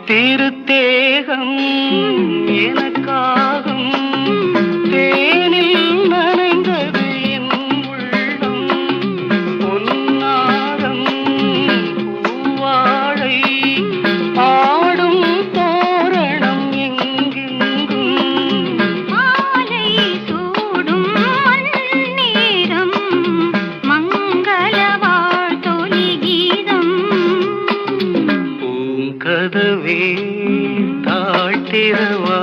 திருத்தேகம் எனக்காகும் தேனில் நனைந்தது என் உள்ளம் பொன்னாரம் பூவாழை ஆடும் தோரணம் எங்கெங்கும் மாலை சூடும் நேரம் மங்கள வாழ்த்தொலி கீதம் பூங்கதவே தாழ்த்திரவா